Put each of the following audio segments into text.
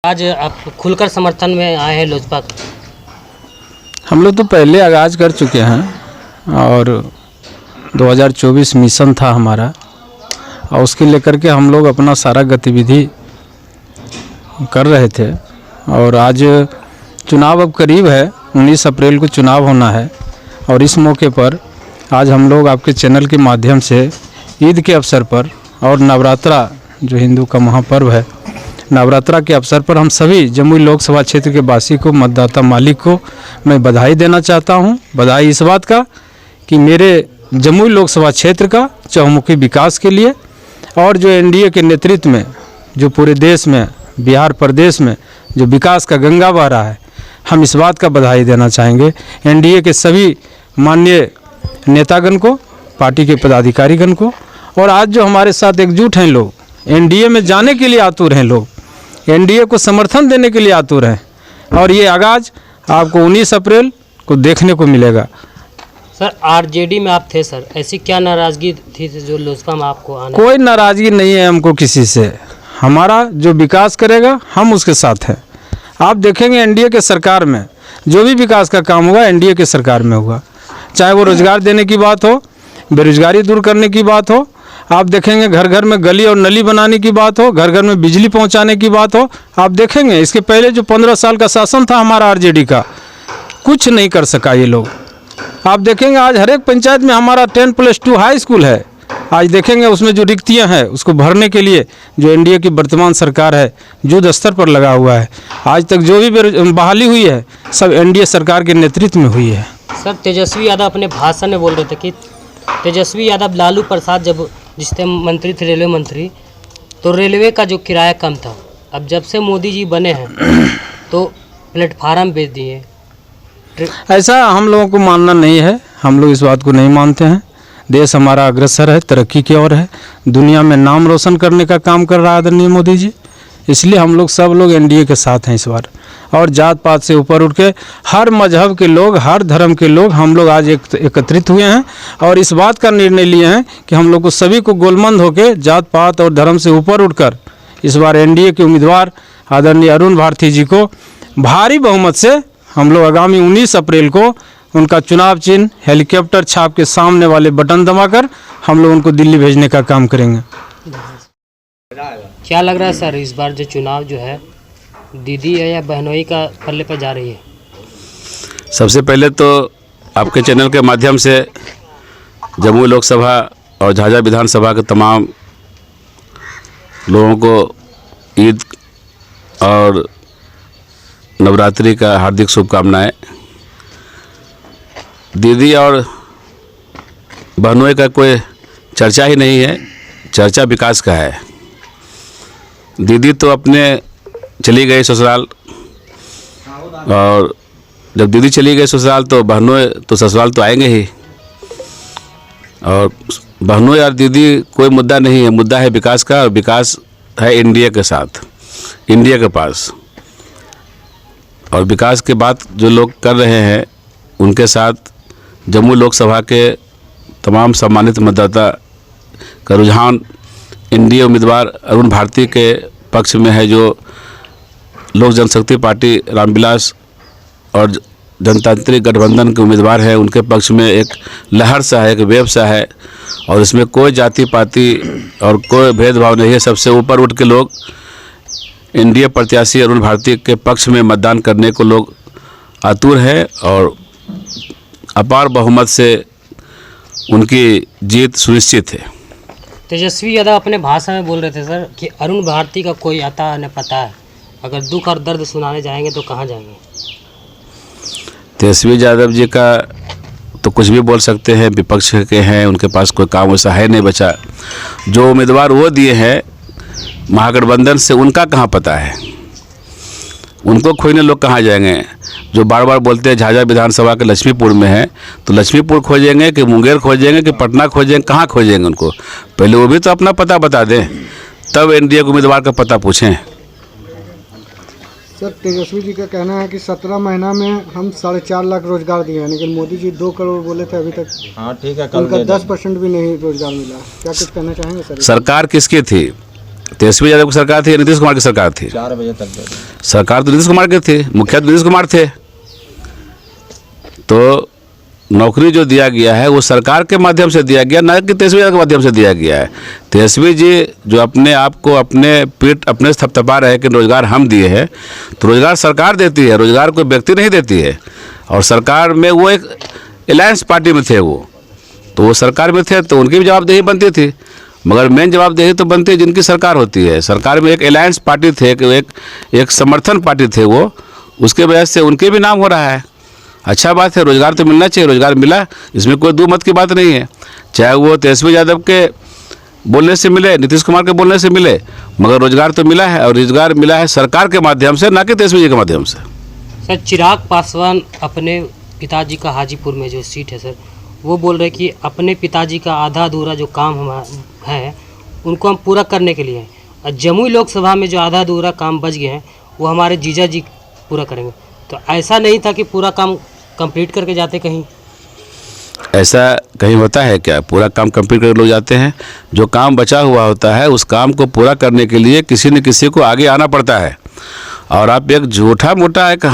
आज आप खुलकर समर्थन में आए हैं लोजपा का। हम लोग तो पहले आगाज़ कर चुके हैं और 2024 मिशन था हमारा और उसके लेकर के हम लोग अपना सारा गतिविधि कर रहे थे। और आज चुनाव अब करीब है, 19 अप्रैल को चुनाव होना है और इस मौके पर आज हम लोग आपके चैनल के माध्यम से ईद के अवसर पर और नवरात्रा जो हिंदू का महापर्व है, नवरात्रा के अवसर पर हम सभी जमुई लोकसभा क्षेत्र के वासी को, मतदाता मालिक को मैं बधाई देना चाहता हूं। बधाई इस बात का कि मेरे जमुई लोकसभा क्षेत्र का चहुमुखी विकास के लिए और जो एनडीए के नेतृत्व में जो पूरे देश में, बिहार प्रदेश में जो विकास का गंगा बह रहा है, हम इस बात का बधाई देना चाहेंगे एनडीए के सभी माननीय नेतागण को, पार्टी के पदाधिकारीगण को। और आज जो हमारे साथ एकजुट हैं लोग, एनडीए में जाने के लिए आतुर हैं लोग, एनडीए को समर्थन देने के लिए आतुर हैं और ये आगाज़ आपको 19 अप्रैल को देखने को मिलेगा। सर आरजेडी में आप थे सर, ऐसी क्या नाराज़गी थी जो लोजपा में आपको आने? कोई नाराज़गी नहीं है हमको किसी से। हमारा जो विकास करेगा हम उसके साथ हैं। आप देखेंगे एनडीए के सरकार में जो भी विकास का काम होगा एनडीए के सरकार में होगा, चाहे वो रोज़गार देने की बात हो, बेरोजगारी दूर करने की बात हो, आप देखेंगे घर घर में गली और नली बनाने की बात हो, घर घर में बिजली पहुंचाने की बात हो। आप देखेंगे इसके पहले जो 15 साल का शासन था हमारा आरजेडी का, कुछ नहीं कर सका ये लोग। आप देखेंगे आज हर एक पंचायत में हमारा 10+2 हाई स्कूल है। आज देखेंगे उसमें जो रिक्तियां हैं उसको भरने के लिए जो एनडीए की वर्तमान सरकार है युद्ध स्तर पर लगा हुआ है। आज तक जो भी बहाली हुई है सब एनडीए सरकार के नेतृत्व में हुई है। सर तेजस्वी यादव अपने भाषण में बोल रहे थे कि तेजस्वी यादव लालू प्रसाद जब जिससे मंत्री थे, रेलवे मंत्री, तो रेलवे का जो किराया कम था। अब जब से मोदी जी बने हैं तो प्लेटफार्म बेच दिए। ऐसा हम लोगों को मानना नहीं है, हम लोग इस बात को नहीं मानते हैं। देश हमारा अग्रसर है, तरक्की की ओर है, दुनिया में नाम रोशन करने का काम कर रहा है आदरणीय मोदी जी। इसलिए हम लोग सब लोग एनडीए के साथ हैं इस बार। और जात पात से ऊपर उठ के हर मजहब के लोग, हर धर्म के लोग हम लोग आज एकत्रित हुए हैं और इस बात का निर्णय लिए हैं कि हम लोग को सभी को गोलमंद होकर जात पात और धर्म से ऊपर उठकर इस बार एनडीए के उम्मीदवार आदरणीय अरुण भारती जी को भारी बहुमत से हम लोग आगामी 19 अप्रैल को उनका चुनाव चिन्ह हेलीकॉप्टर छाप के सामने वाले बटन दबाकर हम लोग उनको दिल्ली भेजने का काम करेंगे। क्या लग रहा है सर इस बार जो चुनाव जो है दीदी है या बहनोई का पल्ले पर जा रही है? सबसे पहले तो आपके चैनल के माध्यम से जमुई लोकसभा और झाझा विधानसभा के तमाम लोगों को ईद और नवरात्रि का हार्दिक शुभकामनाएं। दीदी और बहनोई का कोई चर्चा ही नहीं है, चर्चा विकास का है। दीदी तो अपने चली गई ससुराल और जब दीदी चली गई ससुराल तो बहनोई तो ससुराल तो आएंगे ही। और बहनोई और दीदी कोई मुद्दा नहीं है, मुद्दा है विकास का और विकास है एनडीए के साथ, इंडिया के पास। और विकास के बात जो लोग कर रहे हैं उनके साथ जम्मू लोकसभा के तमाम सम्मानित मतदाता का रुझान एनडीए उम्मीदवार अरुण भारती के पक्ष में है, जो लोक जनशक्ति पार्टी रामविलास और जनतांत्रिक गठबंधन के उम्मीदवार हैं उनके पक्ष में एक लहर सा है, एक वेव सा है। और इसमें कोई जाति पाति और कोई भेदभाव नहीं है। सबसे ऊपर उठ के लोग एनडीए प्रत्याशी अरुण भारती के पक्ष में मतदान करने को लोग आतुर हैं और अपार बहुमत से उनकी जीत सुनिश्चित है। तेजस्वी यादव अपने भाषण में बोल रहे थे सर कि अरुण भारती का कोई आता न पता है, अगर दुख और दर्द सुनाने जाएंगे तो कहाँ जाएंगे? तेजस्वी यादव जी का तो कुछ भी बोल सकते हैं, विपक्ष के हैं, उनके पास कोई काम वैसा है नहीं बचा। जो उम्मीदवार वो दिए हैं महागठबंधन से, उनका कहाँ पता है? उनको खोजने लोग कहाँ जाएंगे? जो बार बार बोलते हैं झाझा विधानसभा के लक्ष्मीपुर में है, तो लक्ष्मीपुर खोजेंगे कि मुंगेर खोजेंगे कि पटना खोजेंगे, कहाँ खोजेंगे उनको? पहले वो भी तो अपना पता बता दें, तब एनडीए के उम्मीदवार का पता पूछें। सर तेजस्वी जी का कहना है कि 17 महीना में हम 4.5 लाख रोजगार दिए हैं, लेकिन मोदी जी 2 करोड़ बोले थे, अभी तक हाँ ठीक है, उनका 10% भी नहीं रोजगार मिला। क्या कुछ कहना चाहेंगे सर? सरकार किसकी थी? तेजस्वी यादव की सरकार थी या नीतीश कुमार की सरकार थी? 4 बजे तक सरकार तो नीतीश कुमार के थे, मुखिया तो नीतीश कुमार थे। तो नौकरी जो दिया गया है वो सरकार के माध्यम से दिया गया, न कि तेजस्वी यादव के माध्यम से दिया गया है। तेजस्वी जी जो अपने आप को अपने पीठ अपने से थपथपा रहे कि रोजगार हम दिए हैं, तो रोजगार सरकार देती है, रोजगार कोई व्यक्ति नहीं देती है। और सरकार में वो एक अलायंस पार्टी में थे, वो सरकार में थे तो उनकी भी जवाबदेही बनती थी, मगर मेन जवाबदेही तो बनती है जिनकी सरकार होती है। सरकार में एक अलायंस पार्टी थे, एक समर्थन पार्टी थे, वो उसके वजह से उनके भी नाम हो रहा है। अच्छा बात है, रोजगार तो मिलना चाहिए, रोजगार मिला, इसमें कोई दो मत की बात नहीं है। चाहे वो तेजस्वी यादव के बोलने से मिले, नीतीश कुमार के बोलने से मिले, मगर रोजगार तो मिला है, और रोजगार मिला है सरकार के माध्यम से, ना कि तेजस्वी जी के माध्यम से। सर, चिराग पासवान अपने पिताजी का हाजीपुर में जो सीट है सर, वो बोल रहे कि अपने पिताजी का आधा अधूरा जो काम हमारा है उनको हम पूरा करने के लिए हैं, और जमुई लोकसभा में जो आधा अधूरा काम बच गए हैं वो हमारे जीजा जी पूरा करेंगे। तो ऐसा नहीं था कि पूरा काम कंप्लीट करके जाते कहीं? ऐसा कहीं होता है क्या? पूरा काम कंप्लीट करके लोग जाते हैं? जो काम बचा हुआ होता है उस काम को पूरा करने के लिए किसी न किसी को आगे आना पड़ता है। और आप एक झूठा मोटा एक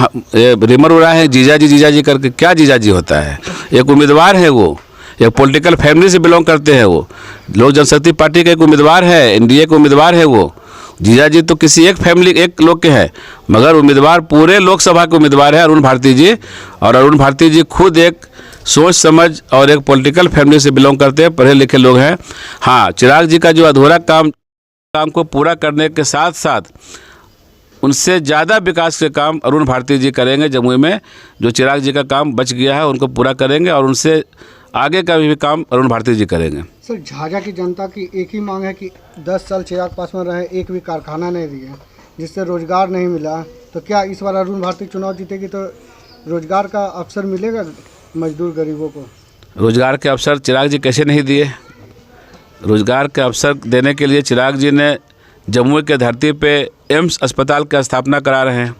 रिमर उड़ा है जीजा जी करके, क्या जीजा जी होता है? एक उम्मीदवार है, वो एक पॉलिटिकल फैमिली से बिलोंग करते हैं, वो लोक जनशक्ति पार्टी का एक उम्मीदवार है, एनडीए का उम्मीदवार है। वो जीजा जी तो किसी एक फैमिली एक लोग के हैं, मगर उम्मीदवार पूरे लोकसभा के उम्मीदवार है अरुण भारती जी। और अरुण भारती जी खुद एक सोच समझ और एक पॉलिटिकल फैमिली से बिलोंग करते हैं, पढ़े लिखे लोग हैं। हाँ, चिराग जी का जो अधूरा काम को पूरा करने के साथ साथ उनसे ज़्यादा विकास के काम अरुण भारती जी करेंगे जमुई में। जो चिराग जी का काम बच गया है उनको पूरा करेंगे, और उनसे आगे का भी काम अरुण भारती जी करेंगे। सर, झाझा की जनता की एक ही मांग है कि 10 साल चिराग पासवान रहे, एक भी कारखाना नहीं दिए, जिससे रोजगार नहीं मिला। तो क्या इस बार अरुण भारती चुनाव जीतेगी तो रोजगार का अवसर मिलेगा मजदूर गरीबों को? रोजगार के अवसर चिराग जी कैसे नहीं दिए? रोजगार के अवसर देने के लिए चिराग जी ने जमुई के धरती पे एम्स अस्पताल की स्थापना करा रहे हैं।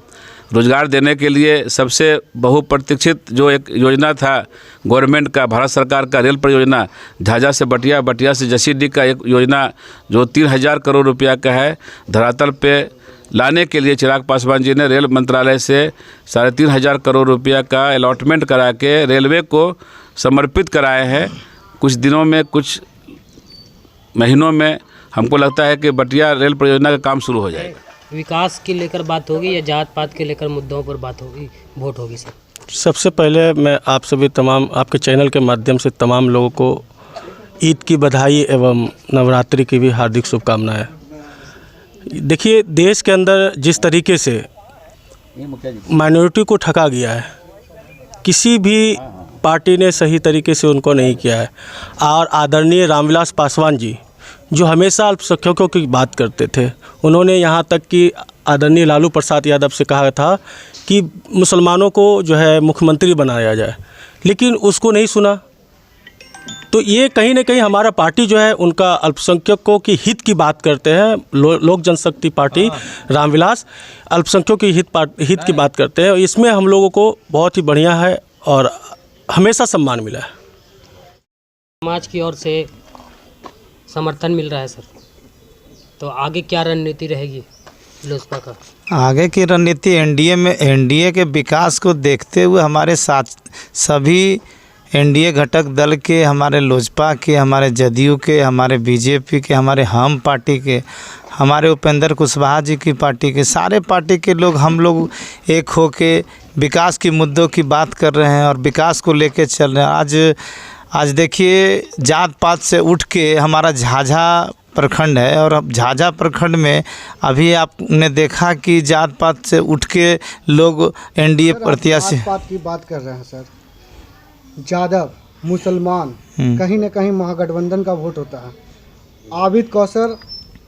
रोजगार देने के लिए सबसे बहुप्रतीक्षित जो एक योजना था गवर्नमेंट का, भारत सरकार का रेल परियोजना, झाझा से बटिया, बटिया से जसीडीह का एक योजना जो 3000 करोड़ रुपया का है, धरातल पे लाने के लिए चिराग पासवान जी ने रेल मंत्रालय से 3500 करोड़ रुपया का अलॉटमेंट करा के रेलवे को समर्पित कराए हैं। कुछ दिनों में, कुछ महीनों में हमको लगता है कि बटिया रेल परियोजना का काम शुरू हो जाएगा। विकास के लेकर बात होगी या जात पात के लेकर मुद्दों पर बात होगी, वोट होगी सर? सबसे पहले मैं आप सभी तमाम आपके चैनल के माध्यम से तमाम लोगों को ईद की बधाई एवं नवरात्रि की भी हार्दिक शुभकामनाएं। देखिए, देश के अंदर जिस तरीके से माइनॉरिटी को ठगा गया है, किसी भी पार्टी ने सही तरीके से उनको नहीं किया है। और आदरणीय रामविलास पासवान जी जो हमेशा अल्पसंख्यकों की बात करते थे, उन्होंने यहाँ तक कि आदरणीय लालू प्रसाद यादव से कहा था कि मुसलमानों को जो है मुख्यमंत्री बनाया जाए, लेकिन उसको नहीं सुना। तो ये कहीं ना कहीं हमारा पार्टी जो है उनका अल्पसंख्यकों की हित की बात करते हैं। लोक जनशक्ति पार्टी रामविलास अल्पसंख्यकों की हित की बात करते हैं। इसमें हम लोगों को बहुत ही बढ़िया है और हमेशा सम्मान मिला है। समाज की ओर से समर्थन मिल रहा है सर, तो आगे क्या रणनीति रहेगी लोजपा का? आगे की रणनीति एनडीए के विकास को देखते हुए हमारे साथ सभी एनडीए घटक दल के, हमारे लोजपा के, हमारे जदयू के, हमारे बीजेपी के, हमारे हम पार्टी के, हमारे उपेंद्र कुशवाहा जी की पार्टी के, सारे पार्टी के लोग हम लोग एक हो के विकास की मुद्दों की बात कर रहे हैं और विकास को लेके चल रहे हैं। आज देखिए, जात पात से उठ के हमारा झाझा प्रखंड है, और अब झाझा प्रखंड में अभी आपने देखा कि जात पात से उठ के लोग एनडीए प्रत्याशी जात पात की बात कर रहे हैं सर। यादव मुसलमान कहीं ना कहीं महागठबंधन का वोट होता है। आबिद कौसर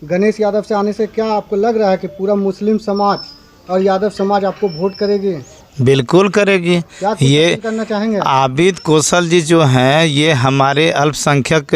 गणेश यादव से आने से क्या आपको लग रहा है कि पूरा मुस्लिम समाज और यादव समाज आपको वोट करेगी? बिल्कुल करेगी। क्या ये करना चाहेंगे? आबिद कौशल जी जो हैं ये हमारे अल्पसंख्यक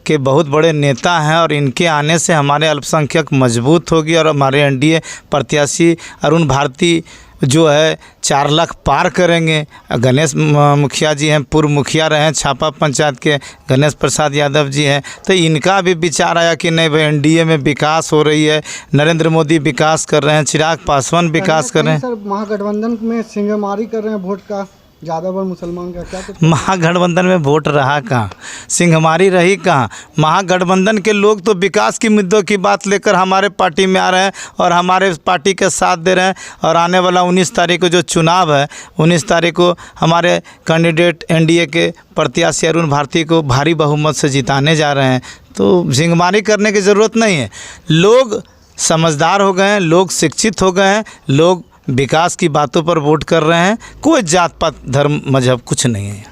के बहुत बड़े नेता हैं, और इनके आने से हमारे अल्पसंख्यक मजबूत होगी और हमारे एनडीए प्रत्याशी अरुण भारती जो है 4 लाख पार करेंगे। गणेश मुखिया जी हैं, पूर्व मुखिया रहे हैं छापा पंचायत के, गणेश प्रसाद यादव जी हैं, तो इनका भी विचार आया कि नहीं भाई एनडीए में विकास हो रही है, नरेंद्र मोदी विकास कर रहे हैं, चिराग पासवान विकास कर रहे हैं। सर महागठबंधन में सिंहमारी कर रहे हैं वोट का, यादव और मुसलमान का क्या कुछ? महागठबंधन में वोट रहा कहाँ, सिंहमारी रही कहाँ। महागठबंधन के लोग तो विकास की मुद्दों की बात लेकर हमारे पार्टी में आ रहे हैं और हमारे पार्टी के साथ दे रहे हैं। और आने वाला 19 तारीख को जो चुनाव है, 19 तारीख को हमारे कैंडिडेट एनडीए के प्रत्याशी अरुण भारती को भारी बहुमत से जिताने जा रहे हैं। तो सिंहमारी करने की ज़रूरत नहीं है। लोग समझदार हो गए हैं, लोग शिक्षित हो गए हैं, लोग विकास की बातों पर वोट कर रहे हैं। कोई जात पात धर्म मजहब कुछ नहीं है।